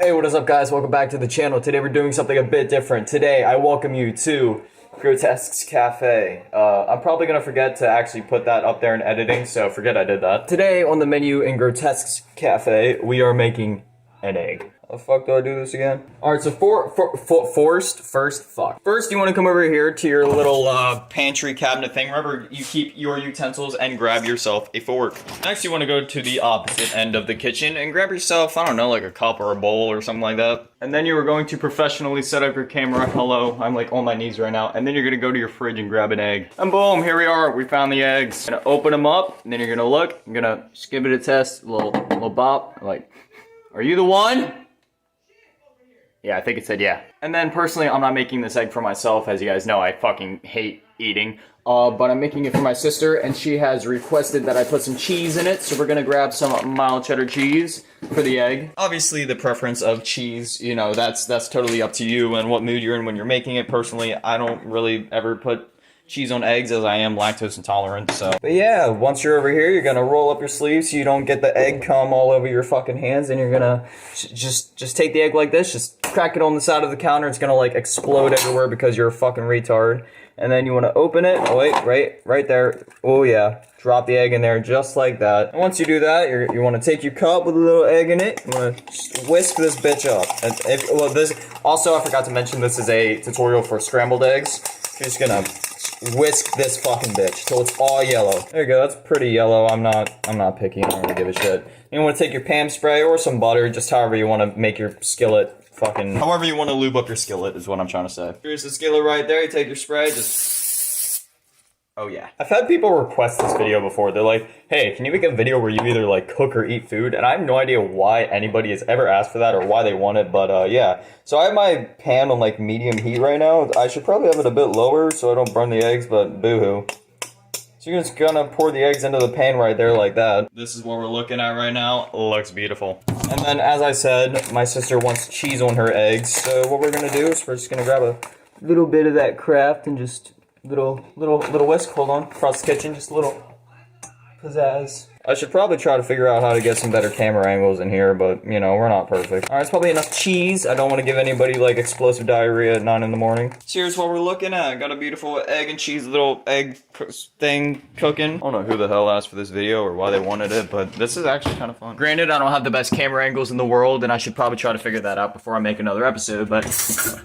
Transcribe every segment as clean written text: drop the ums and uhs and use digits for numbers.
Hey, what is up, guys? Welcome back to the channel. Today we're doing something a bit different. Today I welcome you to Grotesque's Café. I'm probably gonna forget to actually put that up there in editing, so forget I did that. Today on the menu in Grotesque's Café, we are making an egg. How the fuck do I do this again? Alright, so First, you want to come over here to your little pantry cabinet thing, wherever you keep your utensils, and grab yourself a fork. Next, you want to go to the opposite end of the kitchen and grab yourself, I don't know, like a cup or a bowl or something like that. And then you are going to professionally set up your camera. Hello, I'm like on my knees right now. And then you're going to go to your fridge and grab an egg. And boom, here we are. We found the eggs. Gonna open them up, and then you're going to look. I'm going to just give it a test, a little bop. Like, are you the one? Yeah, I think it said yeah. And then personally, I'm not making this egg for myself. As you guys know, I fucking hate eating. But I'm making it for my sister, and she has requested that I put some cheese in it. So we're gonna grab some mild cheddar cheese for the egg. Obviously, the preference of cheese, you know, that's totally up to you and what mood you're in when you're making it. Personally, I don't really ever put cheese on eggs, as I am lactose intolerant, so. But yeah, once you're over here, you're gonna roll up your sleeves so you don't get the egg cum all over your fucking hands, and you're gonna just take the egg like this, just crack it on the side of the counter. It's gonna like explode everywhere because you're a fucking retard. And then you wanna open it. Oh wait, right there. Oh yeah, drop the egg in there just like that. And once you do that, you wanna take your cup with a little egg in it. You wanna just whisk this bitch up. And also, I forgot to mention, this is a tutorial for scrambled eggs. You're just gonna whisk this fucking bitch till it's all yellow. There you go, that's pretty yellow. I'm not picky, I don't really give a shit. You wanna take your Pam spray or some butter, just however you wanna make your skillet fucking, however you wanna lube up your skillet is what I'm trying to say. Here's the skillet right there, you take your spray, just, oh yeah. I've had people request this video before. They're like, hey, can you make a video where you either like cook or eat food? And I have no idea why anybody has ever asked for that or why they want it, but yeah. So I have my pan on like medium heat right now. I should probably have it a bit lower so I don't burn the eggs, but boo-hoo. So you're just gonna pour the eggs into the pan right there like that. This is what we're looking at right now. Looks beautiful. And then, as I said, my sister wants cheese on her eggs. So what we're gonna do is we're just gonna grab a little bit of that Kraft and just little whisk. Hold on, across the kitchen, just a little pizzazz. I should probably try to figure out how to get some better camera angles in here, but, you know, we're not perfect. Alright, it's probably enough cheese. I don't want to give anybody, like, explosive diarrhea at 9 in the morning. So here's what we're looking at. Got a beautiful egg and cheese little egg thing cooking. I don't know who the hell asked for this video or why they wanted it, but this is actually kind of fun. Granted, I don't have the best camera angles in the world, and I should probably try to figure that out before I make another episode, but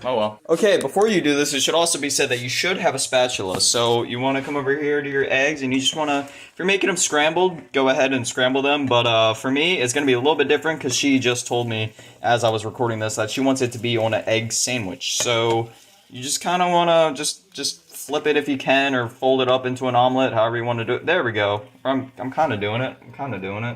oh well. Okay, before you do this, it should also be said that you should have a spatula. So you want to come over here to your eggs, and you just want to, if you're making them scrambled, go ahead and scramble them, but for me, it's going to be a little bit different because she just told me as I was recording this that she wants it to be on an egg sandwich. So you just kind of want to just flip it if you can, or fold it up into an omelet, however you want to do it. There we go. I'm kind of doing it.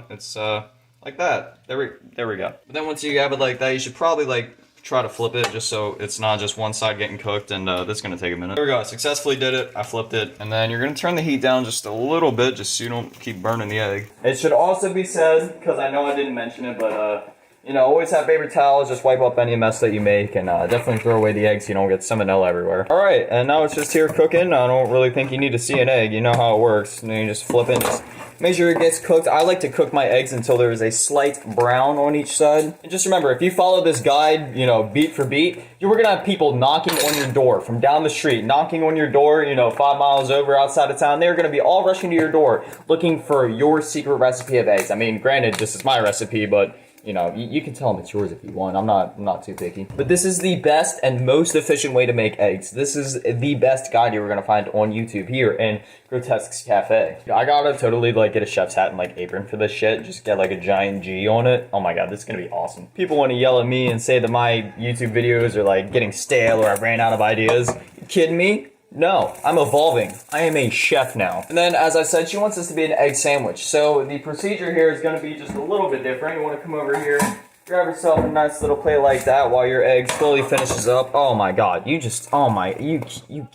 It's like that. There we go. But then once you have it like that, you should probably like try to flip it just so it's not just one side getting cooked, and this is going to take a minute. There we go. I successfully did it. I flipped it. And then you're going to turn the heat down just a little bit just so you don't keep burning the egg. It should also be said, because I know I didn't mention it, but you know, always have paper towels, just wipe up any mess that you make, and definitely throw away the eggs so you don't get salmonella everywhere. Alright, and now it's just here cooking. I don't really think you need to see an egg. You know how it works. And then you just flip it, just make sure it gets cooked. I like to cook my eggs until there is a slight brown on each side. And just remember, if you follow this guide, you know, beat for beat, we're gonna have people knocking on your door from down the street, knocking on your door, you know, 5 miles over outside of town. They're gonna be all rushing to your door looking for your secret recipe of eggs. I mean, granted, this is my recipe, but you know, you can tell them it's yours if you want. I'm not too picky. But this is the best and most efficient way to make eggs. This is the best guide you're gonna find on YouTube here in Grotesque's Cafe. I gotta totally like get a chef's hat and like apron for this shit. Just get like a giant G on it. Oh my god, this is gonna be awesome. People want to yell at me and say that my YouTube videos are like getting stale or I ran out of ideas. You kidding me? No, I'm evolving. I am a chef now. And then, as I said, she wants this to be an egg sandwich. So the procedure here is going to be just a little bit different. You want to come over here, grab yourself a nice little plate like that while your egg slowly finishes up. Oh my god, you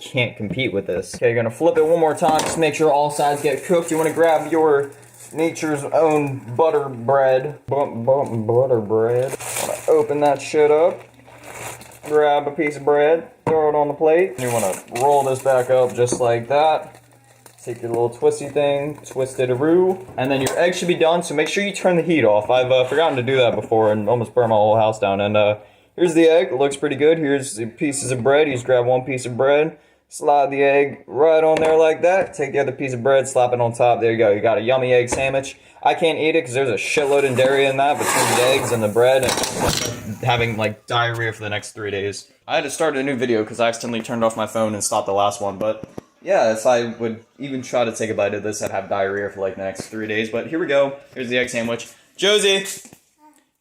can't compete with this. Okay, you're going to flip it one more time, just make sure all sides get cooked. You want to grab your nature's own butter bread. Butter bread. Open that shit up. Grab a piece of bread, throw it on the plate. You want to roll this back up just like that. Take your little twisty thing, twist it a-roo, and then your egg should be done, so make sure you turn the heat off. I've forgotten to do that before and almost burned my whole house down. And here's the egg. It looks pretty good. Here's the pieces of bread. You just grab one piece of bread, slide the egg right on there like that. Take the other piece of bread, slap it on top. There you go. You got a yummy egg sandwich. I can't eat it because there's a shitload of dairy in that between the eggs and the bread, and having like diarrhea for the next 3 days. I had to start a new video because I accidentally turned off my phone and stopped the last one, but yeah, if I would even try to take a bite of this, I'd have diarrhea for like the next 3 days. But here we go. Here's the egg sandwich. Josie,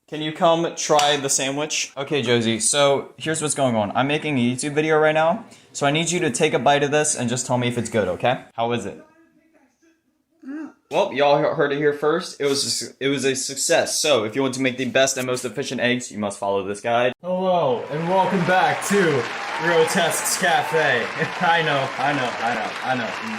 can you come try the sandwich? Okay, Josie, so here's what's going on. I'm making a YouTube video right now, so I need you to take a bite of this and just tell me if it's good, okay? How is it? Well, y'all heard it here first. It was a success. So, if you want to make the best and most efficient eggs, you must follow this guide. Hello, and welcome back to Grotesque's Café. I know.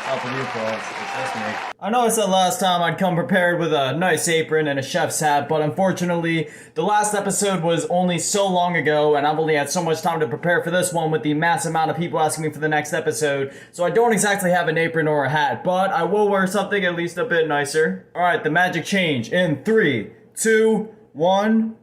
Up with you, Paul. It's just me. I know I said last time I'd come prepared with a nice apron and a chef's hat, but unfortunately, the last episode was only so long ago, and I've only had so much time to prepare for this one with the mass amount of people asking me for the next episode, so I don't exactly have an apron or a hat, but I will wear something at least a bit nicer. Alright, the magic change in 3, 2, 1...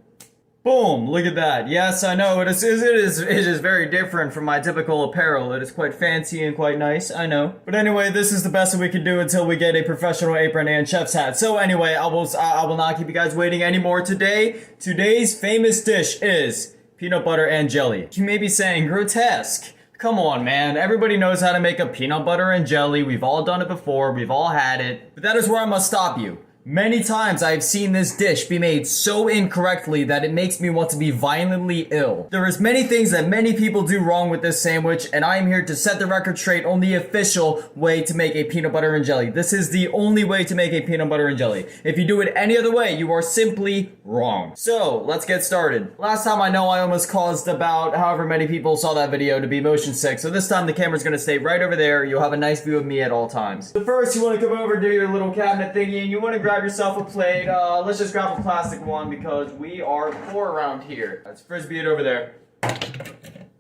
Boom! Look at that. Yes, I know, it is very different from my typical apparel. It is quite fancy and quite nice, I know. But anyway, this is the best that we can do until we get a professional apron and chef's hat. So anyway, I will not keep you guys waiting anymore today. Today's famous dish is peanut butter and jelly. You may be saying, Grotesque. Come on, man. Everybody knows how to make a peanut butter and jelly. We've all done it before. We've all had it. But that is where I must stop you. Many times I've seen this dish be made so incorrectly that it makes me want to be violently ill. There is many things that many people do wrong with this sandwich, and I am here to set the record straight on the official way to make a peanut butter and jelly. This is the only way to make a peanut butter and jelly. If you do it any other way, you are simply wrong. So, let's get started. Last time I know I almost caused about however many people saw that video to be motion sick, so this time the camera's gonna stay right over there. You'll have a nice view of me at all times. So first, you wanna come over to your little cabinet thingy, and you wanna grab yourself a plate. Let's just grab a plastic one because we are poor around here. That's frisbee it over there.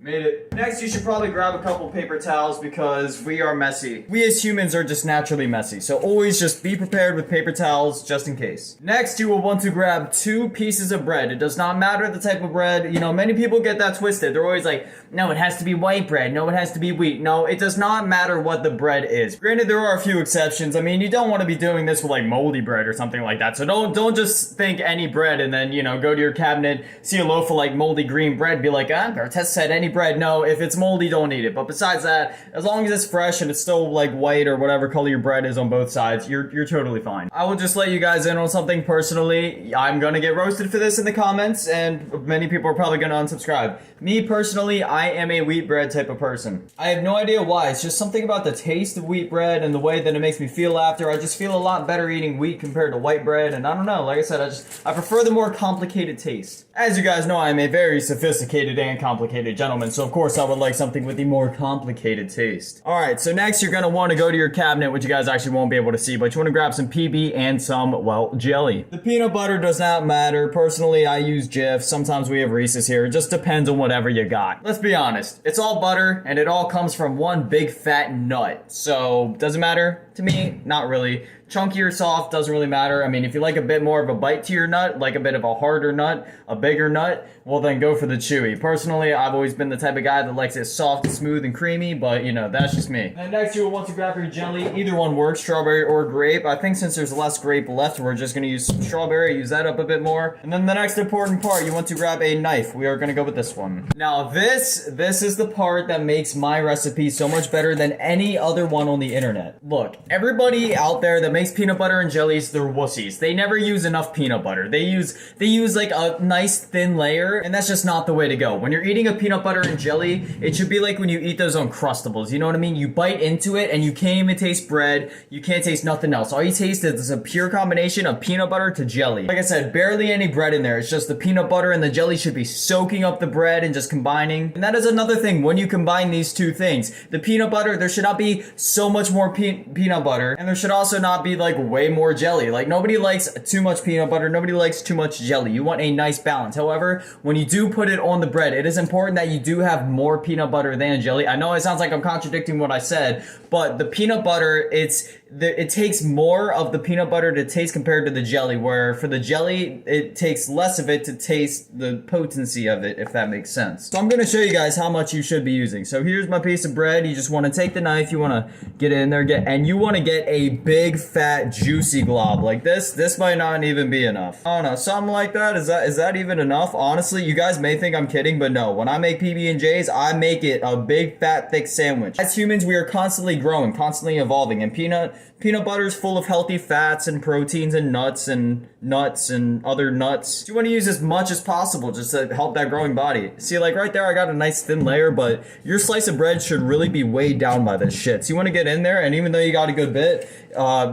Made it. Next, you should probably grab a couple paper towels because we are messy. We as humans are just naturally messy, so always just be prepared with paper towels just in case. Next, you will want to grab 2 pieces of bread. It does not matter the type of bread. You know, many people get that twisted. They're always like, no, it has to be white bread. No, it has to be wheat. No, it does not matter what the bread is. Granted, there are a few exceptions. I mean, you don't want to be doing this with like moldy bread or something like that. So don't just think any bread and then, you know, go to your cabinet, see a loaf of like moldy green bread, be like, Grotesque said any bread. No, if it's moldy, don't eat it. But besides that, as long as it's fresh and it's still like white or whatever color your bread is on both sides, you're totally fine. I will just let you guys in on something personally. I'm gonna get roasted for this in the comments, and many people are probably gonna unsubscribe. Me personally, I am a wheat bread type of person. I have no idea why. It's just something about the taste of wheat bread and the way that it makes me feel after. I just feel a lot better eating wheat compared to white bread, and I don't know. Like I said, I prefer the more complicated taste. As you guys know, I am a very sophisticated and complicated gentleman, so of course I would like something with a more complicated taste. Alright, so next you're going to want to go to your cabinet, which you guys actually won't be able to see, but you want to grab some PB and some, well, jelly. The peanut butter does not matter. Personally, I use Jif. Sometimes we have Reese's here. It just depends on whatever you got. Let's be honest. It's all butter, and it all comes from one big fat nut. So, does it matter? To me, not really. Chunky or soft, doesn't really matter. I mean, if you like a bit more of a bite to your nut, like a bit of a harder nut, a bigger nut, well then go for the chewy. Personally, I've always been the type of guy that likes it soft, smooth, and creamy, but you know, that's just me. And next you will want to grab your jelly. Either one works, strawberry or grape. I think since there's less grape left, we're just gonna use some strawberry, use that up a bit more. And then the next important part, you want to grab a knife. We are gonna go with this one. Now this is the part that makes my recipe so much better than any other one on the internet. Look, everybody out there that makes peanut butter and jellies, they're wussies. They never use enough peanut butter. They use like a nice thin layer, and that's just not the way to go. When you're eating a peanut butter and jelly, it should be like when you eat those Uncrustables. You know what I mean? You bite into it and you can't even taste bread. You can't taste nothing else. All you taste is a pure combination of peanut butter to jelly. Like I said, barely any bread in there. It's just the peanut butter and the jelly should be soaking up the bread and just combining. And that is another thing when you combine these two things. The peanut butter, there should not be so much more peanut butter, and there should also not be be like way more jelly. Like nobody likes too much peanut butter. Nobody likes too much jelly. You want a nice balance. However, when you do put it on the bread, it is important that you do have more peanut butter than jelly. I know it sounds like I'm contradicting what I said, but the peanut butter, it takes more of the peanut butter to taste compared to the jelly, where for the jelly, it takes less of it to taste the potency of it, if that makes sense. So I'm going to show you guys how much you should be using. So here's my piece of bread. You just want to take the knife, you want to get it in there, and you want to get a big, fat, juicy glob like this. This might not even be enough. I don't know, something like that. Is that even enough? Honestly, you guys may think I'm kidding, but no. When I make PB&Js, I make it a big, fat, thick sandwich. As humans, we are constantly growing, constantly evolving, and peanut butter is full of healthy fats and proteins and nuts and other nuts. You want to use as much as possible just to help that growing body. See, like right there, I got a nice thin layer, but your slice of bread should really be weighed down by this shit. So you want to get in there, and even though you got a good bit,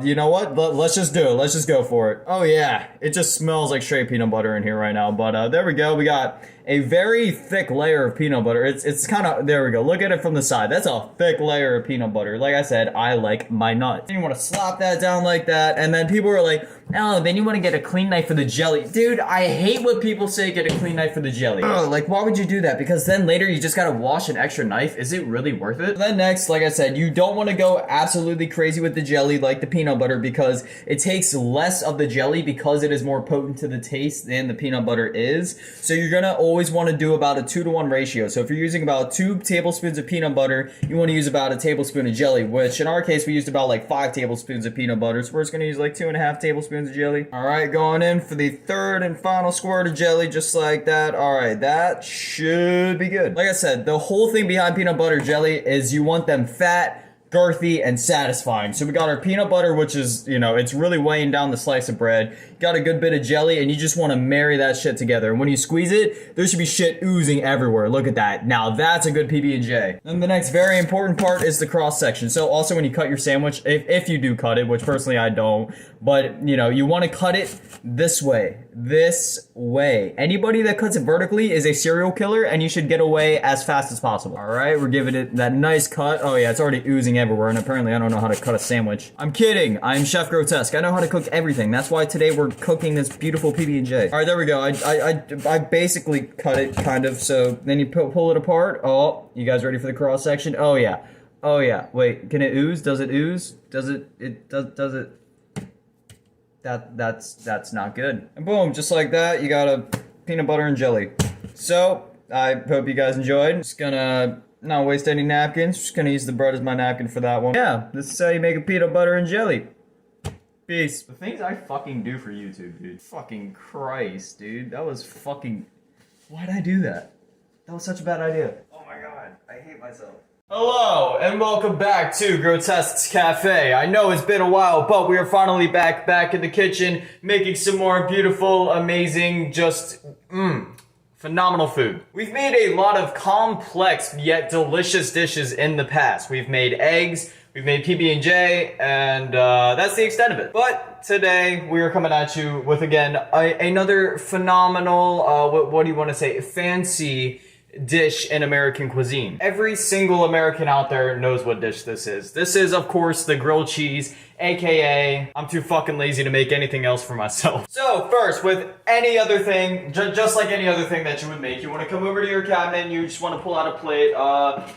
you know what? Let's just do it. Let's just go for it. Oh yeah, it just smells like straight peanut butter in here right now. But there we go. We got a very thick layer of peanut butter. It's kind of, there we go. Look at it from the side. That's a thick layer of peanut butter. Like I said, I like my nuts. You want to slop that down like that, and then people are like, oh, then you want to get a clean knife for the jelly. Dude, I hate when people say get a clean knife for the jelly. Oh, like why would you do that? Because then later you just gotta wash an extra knife. Is it really worth it? Then next, like I said, you don't want to go absolutely crazy with the jelly like the peanut butter, because it takes less of the jelly because it is more potent to the taste than the peanut butter is. So you're gonna always want to do about a 2-to-1 ratio. So if you're using about 2 tablespoons of peanut butter, you want to use about a tablespoon of jelly, which in our case we used about like 5 tablespoons of peanut butter. So we're just gonna use like 2.5 tablespoons of jelly. All right, going in for the third and final squirt of jelly, just like that. All right, that should be good. Like I said, the whole thing behind peanut butter jelly is you want them fat, girthy, and satisfying. So we got our peanut butter, which is, you know, it's really weighing down the slice of bread. Got a good bit of jelly, and you just want to marry that shit together. And when you squeeze it, there should be shit oozing everywhere. Look at that. Now that's a good PB&J. Then the next very important part is the cross section. So also when you cut your sandwich, if you do cut it, which personally I don't, but you know, you want to cut it this way. This way. Anybody that cuts it vertically is a serial killer, and you should get away as fast as possible. All right, we're giving it that nice cut. Oh yeah, it's already oozing everywhere, and apparently I don't know how to cut a sandwich. I'm kidding. I'm Chef Grotesque. I know how to cook everything. That's why today we're cooking this beautiful PB&J. All right, there we go. I basically cut it kind of. So then you pull it apart. Oh, you guys ready for the cross section? Oh yeah. Oh yeah. Wait, can it ooze? Does it ooze? Does it? That's not good. And boom, just like that, you got a peanut butter and jelly. So I hope you guys enjoyed. Just gonna not waste any napkins. Just gonna use the bread as my napkin for that one. Yeah, this is how you make a peanut butter and jelly. Peace. The things I fucking do for YouTube, dude. Fucking Christ, dude. That was fucking... Why'd I do that? That was such a bad idea. Oh my god, I hate myself. Hello, and welcome back to Grotesque's Café. I know it's been a while, but we are finally back in the kitchen, making some more beautiful, amazing, just, phenomenal food. We've made a lot of complex yet delicious dishes in the past. We've made eggs, we've made PB&J, and that's the extent of it. But today we are coming at you with, again, another phenomenal, what do you want to say, fancy dish in American cuisine. Every single American out there knows what dish this is. This is, of course, the grilled cheese, aka I'm too fucking lazy to make anything else for myself. So first, with any other thing, just like any other thing that you would make, you want to come over to your cabinet and you just want to pull out a plate.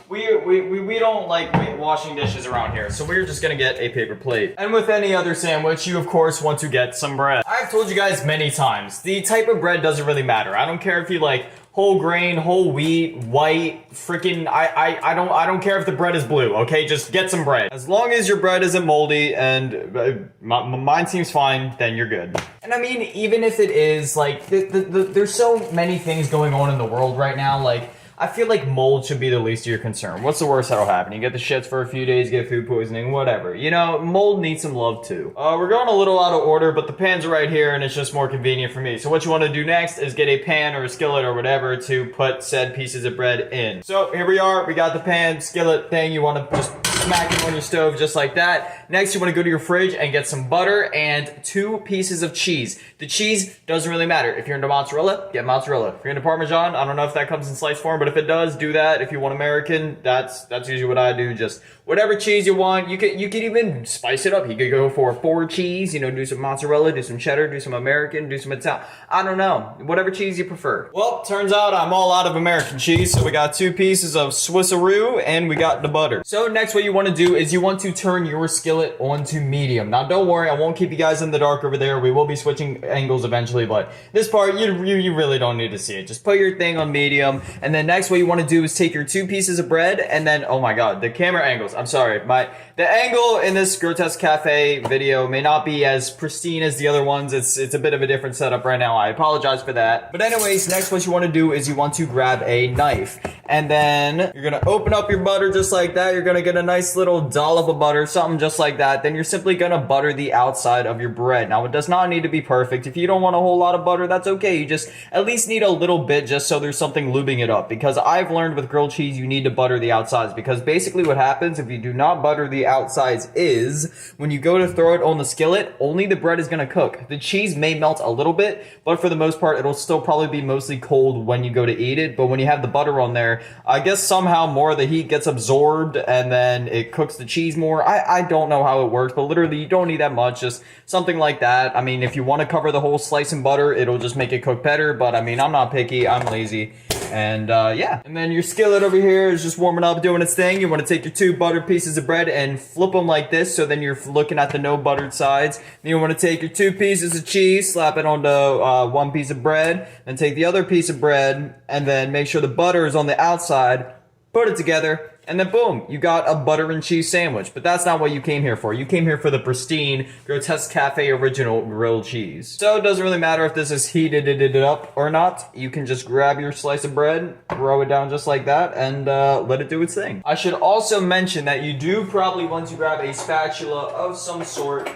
We don't like washing dishes around here, so we're just gonna get a paper plate. And with any other sandwich, you of course want to get some bread. I've told you guys many times, the type of bread doesn't really matter. I don't care if you like whole grain, whole wheat, white, freaking, I don't care if the bread is blue, okay? Just get some bread. As long as your bread isn't moldy and mine seems fine, then you're good. And I mean, even if it is, like, there's so many things going on in the world right now, like, I feel like mold should be the least of your concern. What's the worst that'll happen? You get the shits for a few days, get food poisoning, whatever. You know, mold needs some love too. We're going a little out of order, but the pans are right here and it's just more convenient for me. So what you want to do next is get a pan or a skillet or whatever to put said pieces of bread in. So here we are, we got the pan, skillet thing. You want to just smack it on your stove just like that. Next, you want to go to your fridge and get some butter and 2 pieces of cheese. The cheese doesn't really matter. If you're into mozzarella, get mozzarella. If you're into Parmesan, I don't know if that comes in slice form, but if it does, do that. If you want American, that's usually what I do. Just whatever cheese you want. You could even spice it up. You could go for 4 cheese, do some mozzarella, do some cheddar, do some American, do some Italian. I don't know. Whatever cheese you prefer. Well, turns out I'm all out of American cheese, so we got 2 pieces of Swissaroo and we got the butter. So next what you want to do is you want to turn your skillet onto medium. Now don't worry, I won't keep you guys in the dark over there. We will be switching angles eventually, but this part you really don't need to see it. Just put your thing on medium, and then next what you want to do is take your 2 pieces of bread, and then, oh my god, the camera angles. I'm sorry, the angle in this Grotesque Cafe video may not be as pristine as the other ones. It's a bit of a different setup right now. I apologize for that. But anyways, next what you want to do is you want to grab a knife, and then you're gonna open up your butter just like that. You're gonna get a nice little dollop of butter, something just like that. Then you're simply gonna butter the outside of your bread. Now it does not need to be perfect. If you don't want a whole lot of butter, that's okay. You just at least need a little bit just so there's something lubing it up. Because I've learned with grilled cheese, you need to butter the outsides. Because basically what happens if you do not butter the outsides is when you go to throw it on the skillet, only the bread is gonna cook. The cheese may melt a little bit, but for the most part, it'll still probably be mostly cold when you go to eat it. But when you have the butter on there, I guess somehow more of the heat gets absorbed and then it cooks the cheese more. I don't know how it works, but literally you don't need that much, just something like that. I mean, if you want to cover the whole slice in butter, it'll just make it cook better, but I mean, I'm not picky, I'm lazy. And yeah, and then your skillet over here is just warming up, doing its thing. You want to take your 2 buttered pieces of bread and flip them like this, so then you're looking at the no buttered sides. Then you want to take your 2 pieces of cheese, slap it onto 1 piece of bread, and take the other piece of bread, and then make sure the butter is on the outside, put it together, and then boom, you got a butter and cheese sandwich. But that's not what you came here for. You came here for the pristine Grotesque Cafe original grilled cheese. So it doesn't really matter if this is heated up or not. You can just grab your slice of bread, throw it down just like that, and let it do its thing. I should also mention that you do probably want to grab a spatula of some sort.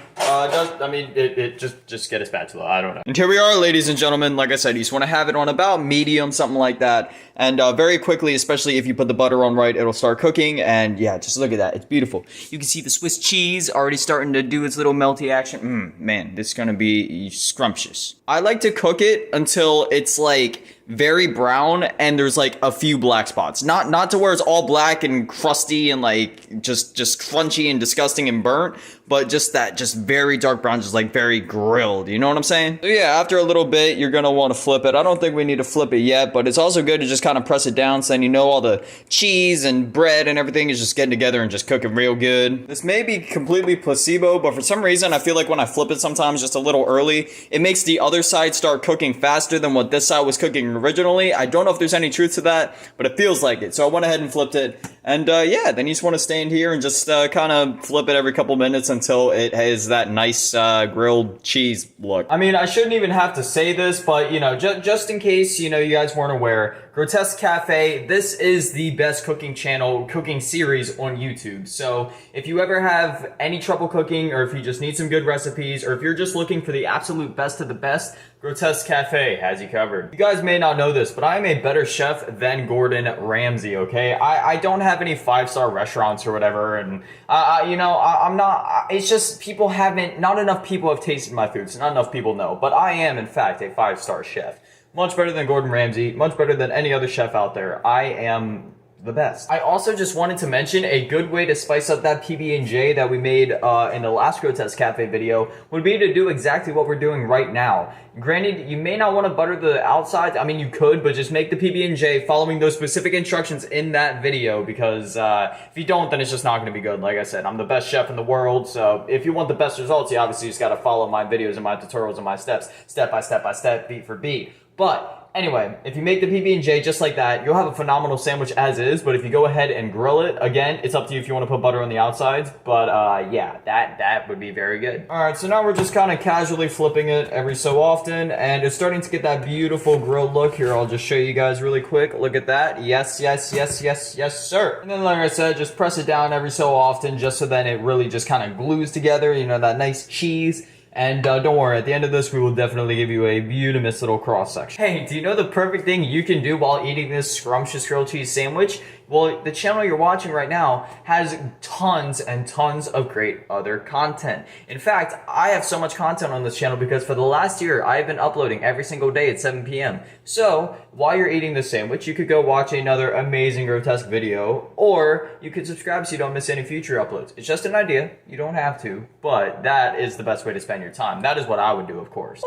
Just get a spatula. I don't know. And here we are, ladies and gentlemen. Like I said, you just want to have it on about medium, something like that. And very quickly, especially if you put the butter on right, it'll start cooking. And yeah, just look at that. It's beautiful. You can see the Swiss cheese already starting to do its little melty action. Man, this is going to be scrumptious. I like to cook it until it's like very brown and there's like a few black spots. Not to where it's all black and crusty and like just crunchy and disgusting and burnt, but just that just very dark brown, just like very grilled. You know what I'm saying? So yeah, after a little bit, you're gonna want to flip it. I don't think we need to flip it yet, but it's also good to just kind of press it down so then you know all the cheese and bread and everything is just getting together and just cooking real good. This may be completely placebo, but for some reason, I feel like when I flip it sometimes just a little early, it makes the other side start cooking faster than what this side was cooking originally. I don't know if there's any truth to that, but it feels like it. So I went ahead and flipped it. And yeah, then you just want to stand here and just kind of flip it every couple minutes until it has that nice grilled cheese look. I mean, I shouldn't even have to say this, but just in case, you guys weren't aware, Grotesque Cafe, this is the best cooking series on YouTube. So if you ever have any trouble cooking, or if you just need some good recipes, or if you're just looking for the absolute best of the best, Grotesque Cafe has you covered. You guys may not know this, but I am a better chef than Gordon Ramsay, okay? I don't have any 5-star restaurants or whatever, and I'm not, it's just not enough people have tasted my food, so not enough people know, but I am in fact a 5-star chef. Much better than Gordon Ramsay, much better than any other chef out there. I am the best. I also just wanted to mention a good way to spice up that PB&J that we made in the last Grotesque Cafe video would be to do exactly what we're doing right now. Granted, you may not want to butter the outsides. I mean, you could, but just make the PB&J following those specific instructions in that video, because if you don't, then it's just not going to be good. Like I said, I'm the best chef in the world, so if you want the best results, you obviously just got to follow my videos and my tutorials and my steps, step by step by step, beat for beat. But anyway, if you make the PB&J just like that, you'll have a phenomenal sandwich as is. But if you go ahead and grill it, again, it's up to you if you want to put butter on the outsides. But yeah, that would be very good. All right, so now we're just kind of casually flipping it every so often, and it's starting to get that beautiful grilled look. Here, I'll just show you guys really quick. Look at that. Yes, yes, yes, yes, yes, sir. And then, like I said, just press it down every so often, just so then it really just kind of glues together. That nice cheese. And don't worry, at the end of this, we will definitely give you a beautiful little cross section. Hey, do you know the perfect thing you can do while eating this scrumptious grilled cheese sandwich? Well, the channel you're watching right now has tons and tons of great other content. In fact, I have so much content on this channel because for the last year, I've been uploading every single day at 7 p.m. So, while you're eating this sandwich, you could go watch another amazing Grotesque video, or you could subscribe so you don't miss any future uploads. It's just an idea. You don't have to, but that is the best way to spend your time. That is what I would do, of course.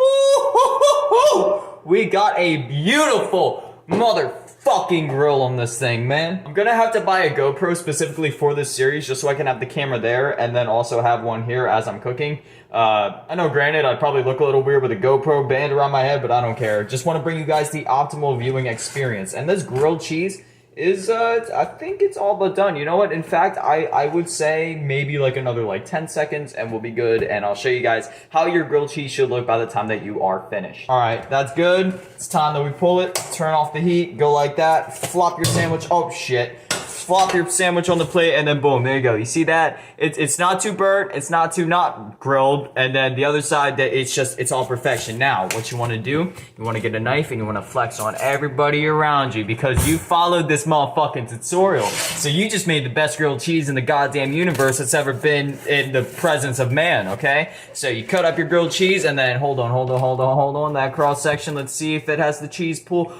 We got a beautiful motherfucking grill on this thing, man. I'm gonna have to buy a GoPro specifically for this series just so I can have the camera there and then also have one here as I'm cooking. I know, granted, I'd probably look a little weird with a GoPro band around my head, but I don't care. Just want to bring you guys the optimal viewing experience. And this grilled cheese is, I think it's all but done. You know what? In fact, I would say maybe like another like 10 seconds and we'll be good. And I'll show you guys how your grilled cheese should look by the time that you are finished. All right, that's good. It's time that we pull it, turn off the heat, go like that, flop your sandwich. Oh shit. Flop your sandwich on the plate and then boom, there you go. You see that? It's not too burnt, it's not too not grilled, and then the other side, that it's all perfection. Now, what you want to do, you want to get a knife and you want to flex on everybody around you because you followed this motherfucking tutorial. So you just made the best grilled cheese in the goddamn universe that's ever been in the presence of man, okay? So you cut up your grilled cheese and then hold on, that cross section. Let's see if it has the cheese pool.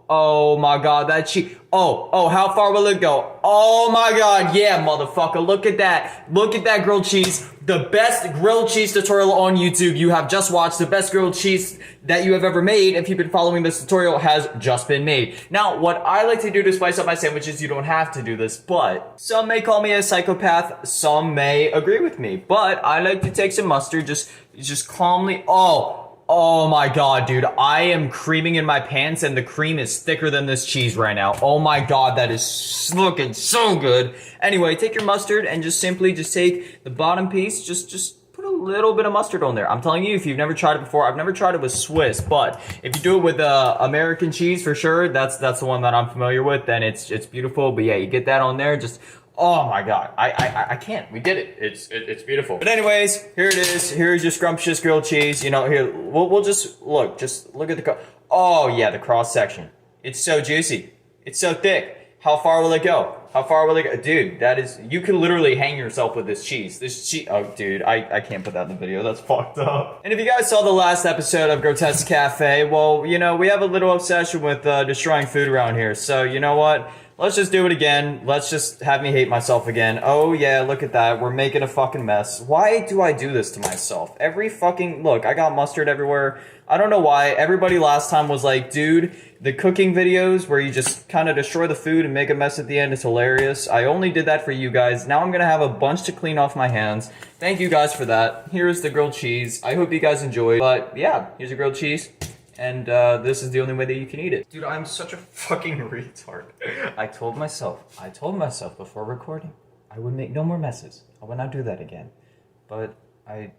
Oh my god, that cheese. Oh, how far will it go? Oh my god, yeah, motherfucker, look at that. Look at that grilled cheese. The best grilled cheese tutorial on YouTube you have just watched. The best grilled cheese that you have ever made, if you've been following this tutorial, has just been made. Now, what I like to do to spice up my sandwiches, you don't have to do this, but some may call me a psychopath, some may agree with me, but I like to take some mustard, just calmly. Oh my god, dude, I am creaming in my pants and the cream is thicker than this cheese right now. Oh my god, that is looking so good. Anyway, take your mustard and just simply take the bottom piece, just put a little bit of mustard on there. I'm telling you, if you've never tried it before, I've never tried it with Swiss, but if you do it with American cheese for sure, that's the one that I'm familiar with, then it's beautiful. But yeah, you get that on there, just oh my god, I can't. We did it. It's beautiful. But anyways, here it is. Here's your scrumptious grilled cheese. You know, here we'll just look at the oh yeah, the cross section. It's so juicy. It's so thick. How far will it go? How far will it go? Dude, that is, you can literally hang yourself with this cheese. Oh dude, I can't put that in the video. That's fucked up. And if you guys saw the last episode of Grotesque Café, well, you know, we have a little obsession with destroying food around here. So you know what? Let's just do it again. Let's just have me hate myself again. Oh yeah, look at that. We're making a fucking mess. Why do I do this to myself? Every fucking, look, I got mustard everywhere. I don't know why. Everybody last time was like, dude, the cooking videos where you just kind of destroy the food and make a mess at the end is hilarious. I only did that for you guys. Now I'm gonna have a bunch to clean off my hands. Thank you guys for that. Here's the grilled cheese. I hope you guys enjoyed. But yeah, here's a grilled cheese. And this is the only way that you can eat it. Dude, I'm such a fucking retard. I told myself before recording, I would make no more messes. I would not do that again. But I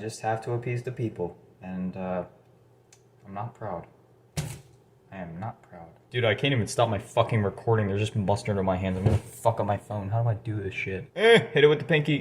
just have to appease the people. And I'm not proud. I am not proud. Dude, I can't even stop my fucking recording. There's just mustard on my hands. I'm gonna fuck up my phone. How do I do this shit? Hit it with the pinky.